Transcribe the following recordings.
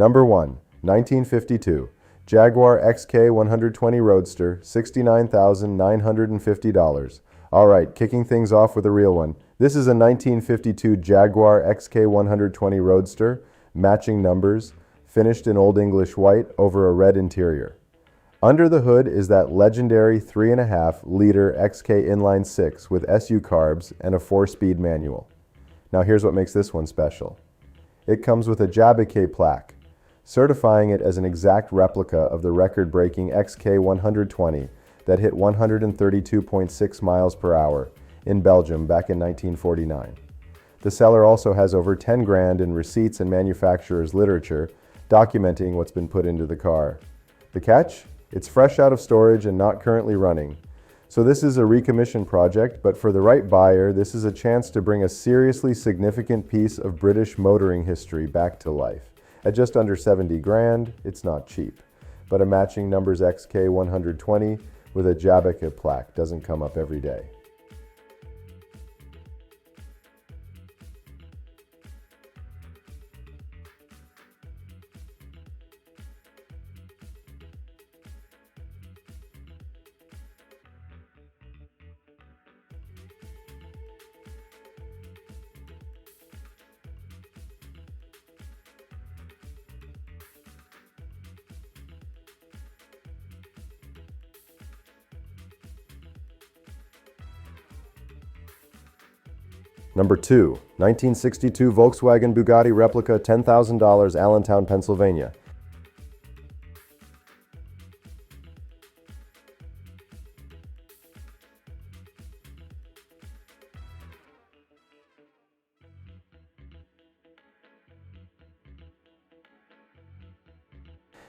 Number 1, 1952, Jaguar XK120 Roadster, $69,950. Alright, kicking things off with a real one. This is a 1952 Jaguar XK120 Roadster, matching numbers, finished in Old English white over a red interior. Under the hood is that legendary 3.5-liter XK inline 6 with SU carbs and a 4-speed manual. Now here's what makes this one special. It comes with a Jaguar plaque, certifying it as an exact replica of the record-breaking XK120 that hit 132.6 miles per hour in Belgium back in 1949. The seller also has over 10 grand in receipts and manufacturer's literature documenting what's been put into the car. The catch? It's fresh out of storage and not currently running. So this is a recommission project, but for the right buyer, this is a chance to bring a seriously significant piece of British motoring history back to life. At just under 70 grand, it's not cheap. But a matching numbers XK120 with a Jaguar plaque doesn't come up every day. Number 2, 1962 Volkswagen Bugatti Replica, $10,000, Allentown, Pennsylvania.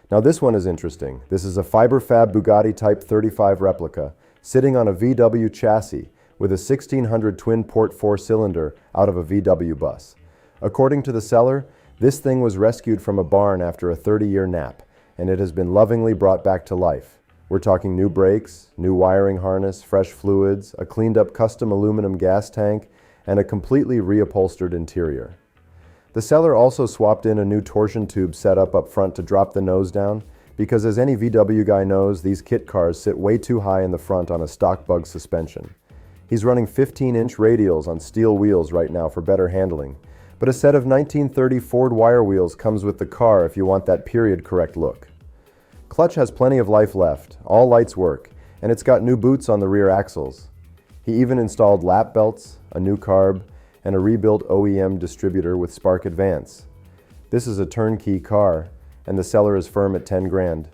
Now this one is interesting. This is a fiber-fab Bugatti Type 35 replica, sitting on a VW chassis, with a 1600 twin-port 4-cylinder out of a VW bus. According to the seller, this thing was rescued from a barn after a 30-year nap, and it has been lovingly brought back to life. We're talking new brakes, new wiring harness, fresh fluids, a cleaned-up custom aluminum gas tank, and a completely reupholstered interior. The seller also swapped in a new torsion tube setup up front to drop the nose down, because as any VW guy knows, these kit cars sit way too high in the front on a stock bug suspension. He's running 15-inch radials on steel wheels right now for better handling, but a set of 1930 Ford wire wheels comes with the car if you want that period-correct look. Clutch has plenty of life left, all lights work, and it's got new boots on the rear axles. He even installed lap belts, a new carb, and a rebuilt OEM distributor with Spark Advance. This is a turnkey car, and the seller is firm at 10 grand.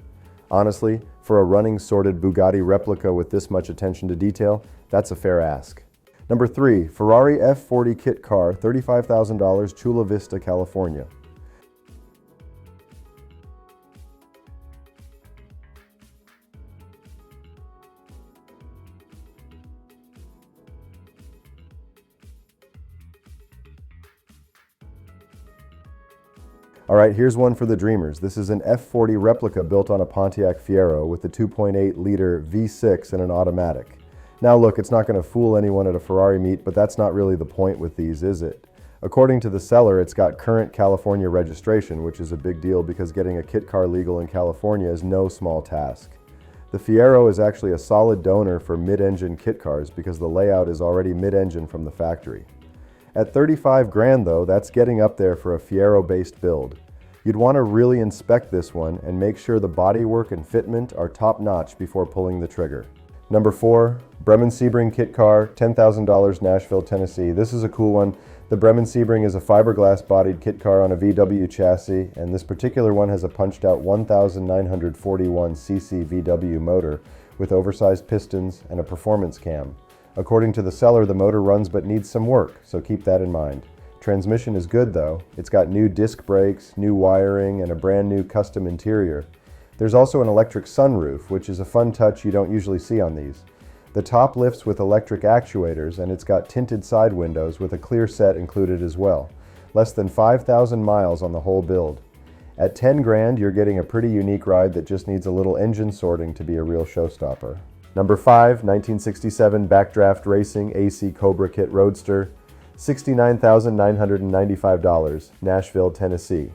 Honestly, for a running sorted Bugatti replica with this much attention to detail, that's a fair ask. Number 3, Ferrari F40 kit car, $35,000, Chula Vista, California. Alright, here's one for the dreamers. This is an F40 replica built on a Pontiac Fiero with the 2.8-liter V6 and an automatic. Now look, it's not going to fool anyone at a Ferrari meet, but that's not really the point with these, is it? According to the seller, it's got current California registration, which is a big deal because getting a kit car legal in California is no small task. The Fiero is actually a solid donor for mid-engine kit cars because the layout is already mid-engine from the factory. At 35 grand though, that's getting up there for a Fiero-based build. You'd want to really inspect this one and make sure the bodywork and fitment are top-notch before pulling the trigger. Number 4, Bremen Sebring kit car, $10,000, Nashville, Tennessee. This is a cool one. The Bremen Sebring is a fiberglass-bodied kit car on a VW chassis, and this particular one has a punched-out 1,941cc VW motor with oversized pistons and a performance cam. According to the seller, the motor runs but needs some work, so keep that in mind. Transmission is good though. It's got new disc brakes, new wiring, and a brand new custom interior. There's also an electric sunroof, which is a fun touch you don't usually see on these. The top lifts with electric actuators, and it's got tinted side windows with a clear set included as well. Less than 5,000 miles on the whole build. At 10 grand, you're getting a pretty unique ride that just needs a little engine sorting to be a real showstopper. Number 5, 1967 Backdraft Racing AC Cobra Kit Roadster, $69,995, Nashville, Tennessee.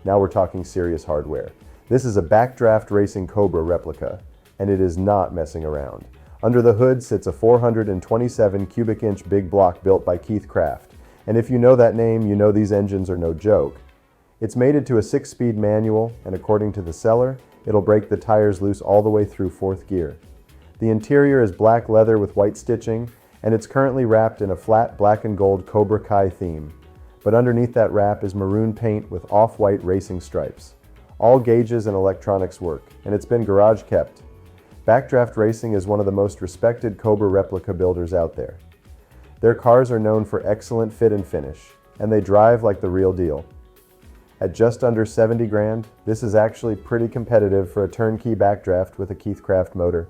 Now we're talking serious hardware. This is a Backdraft Racing Cobra replica, and it is not messing around. Under the hood sits a 427 cubic inch big block built by Keith Craft, and if you know that name, you know these engines are no joke. It's mated to a 6-speed manual, and according to the seller, it'll break the tires loose all the way through 4th gear. The interior is black leather with white stitching, and it's currently wrapped in a flat black and gold Cobra Kai theme. But underneath that wrap is maroon paint with off-white racing stripes. All gauges and electronics work, and it's been garage kept. Backdraft Racing is one of the most respected Cobra replica builders out there. Their cars are known for excellent fit and finish, and they drive like the real deal. At just under 70 grand, this is actually pretty competitive for a turnkey backdraft with a Keith Craft motor.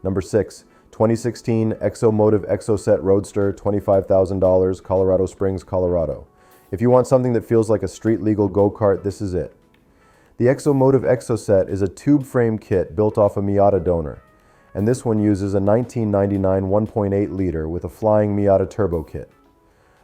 Number 6, 2016 Exomotive Exocet Roadster, $25,000, Colorado Springs, Colorado. If you want something that feels like a street-legal go-kart, this is it. The Exomotive Exocet is a tube frame kit built off a Miata donor, and this one uses a 1999 1.8 liter with a flying Miata turbo kit.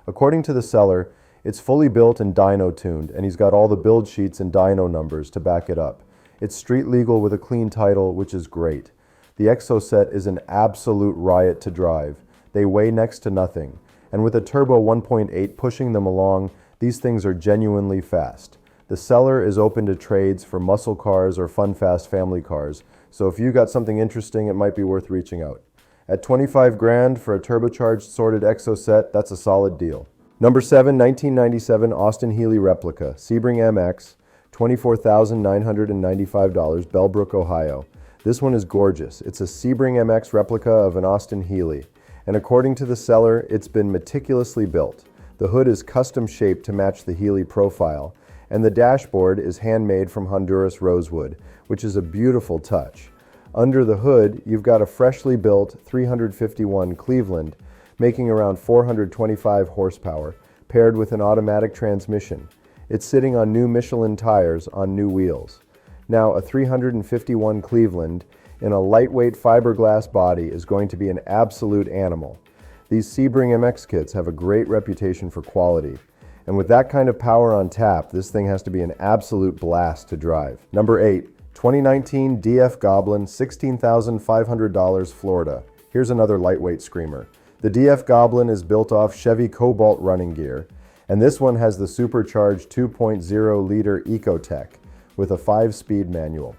According to the seller, it's fully built and dyno tuned, and he's got all the build sheets and dyno numbers to back it up. It's street legal with a clean title, which is great. The Exocet is an absolute riot to drive. They weigh next to nothing, and with a turbo 1.8 pushing them along, these things are genuinely fast. The seller is open to trades for muscle cars or fun fast family cars, so if you got something interesting, it might be worth reaching out. At 25 grand for a turbocharged sorted Exocet, that's a solid deal. Number 7, 1997 Austin Healey replica, Sebring MX, $24,995, Bellbrook, Ohio. This one is gorgeous. It's a Sebring MX replica of an Austin Healey, and according to the seller, it's been meticulously built. The hood is custom shaped to match the Healey profile, and the dashboard is handmade from Honduras rosewood, which is a beautiful touch. Under the hood, you've got a freshly built 351 Cleveland, making around 425 horsepower, paired with an automatic transmission. It's sitting on new Michelin tires on new wheels. Now, a 351 Cleveland in a lightweight fiberglass body is going to be an absolute animal. These Sebring MX kits have a great reputation for quality, and with that kind of power on tap, this thing has to be an absolute blast to drive. Number 8, 2019 DF Goblin, $16,500, Florida. Here's another lightweight screamer. The DF Goblin is built off Chevy Cobalt running gear, and this one has the supercharged 2.0 liter Ecotec with a 5-speed manual.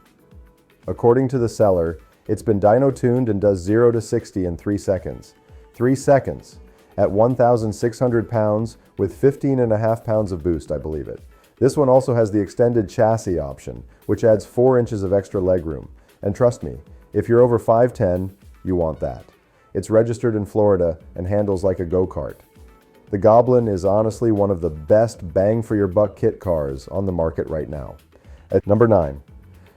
According to the seller, it's been dyno tuned and does 0 to 60 in 3 seconds. 3 seconds at 1,600 pounds with 15.5 pounds of boost, I believe it. This one also has the extended chassis option, which adds 4 inches of extra legroom. And trust me, if you're over 5'10", you want that. It's registered in Florida and handles like a go-kart. The Goblin is honestly one of the best bang-for-your-buck kit cars on the market right now. At number 9,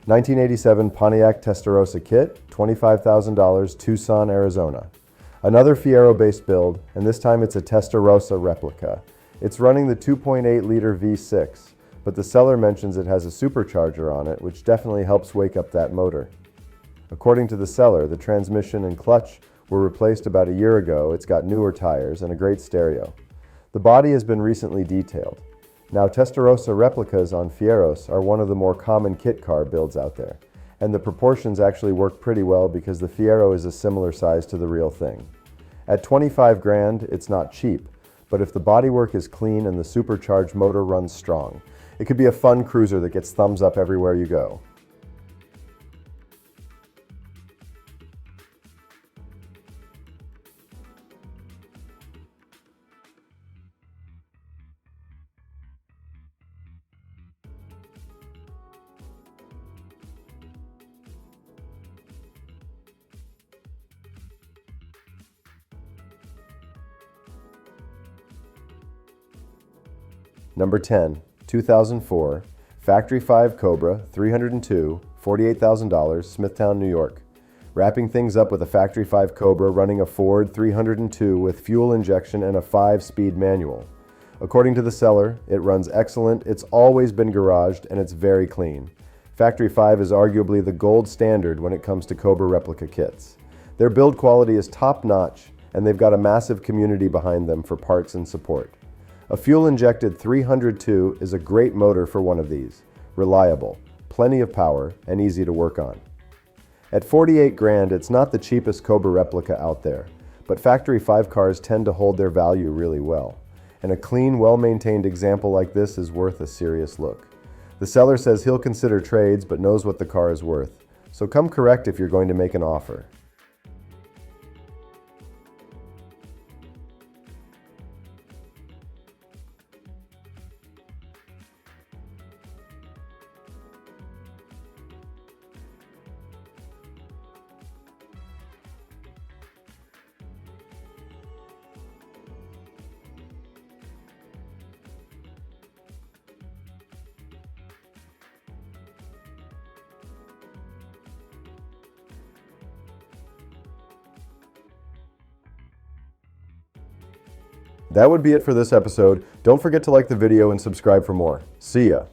1987 Pontiac Testerossa kit, $25,000, Tucson, Arizona. Another Fiero-based build, and this time it's a Testarossa replica. It's running the 2.8 liter V6, but the seller mentions it has a supercharger on it, which definitely helps wake up that motor. According to the seller, the transmission and clutch were replaced about a year ago. It's got newer tires and a great stereo. The body has been recently detailed. Now, Testarossa replicas on Fieros are one of the more common kit car builds out there, and the proportions actually work pretty well because the Fiero is a similar size to the real thing. At 25 grand, it's not cheap, but if the bodywork is clean and the supercharged motor runs strong, it could be a fun cruiser that gets thumbs up everywhere you go. Number 10, 2004, Factory 5 Cobra 302, $48,000, Smithtown, New York. Wrapping things up with a Factory 5 Cobra running a Ford 302 with fuel injection and a 5-speed manual. According to the seller, it runs excellent, it's always been garaged, and it's very clean. Factory 5 is arguably the gold standard when it comes to Cobra replica kits. Their build quality is top-notch, and they've got a massive community behind them for parts and support. A fuel-injected 302 is a great motor for one of these. Reliable, plenty of power, and easy to work on. At 48 grand, it's not the cheapest Cobra replica out there, but Factory 5 cars tend to hold their value really well. And a clean, well-maintained example like this is worth a serious look. The seller says he'll consider trades but knows what the car is worth. So come correct if you're going to make an offer. That would be it for this episode. Don't forget to like the video and subscribe for more. See ya!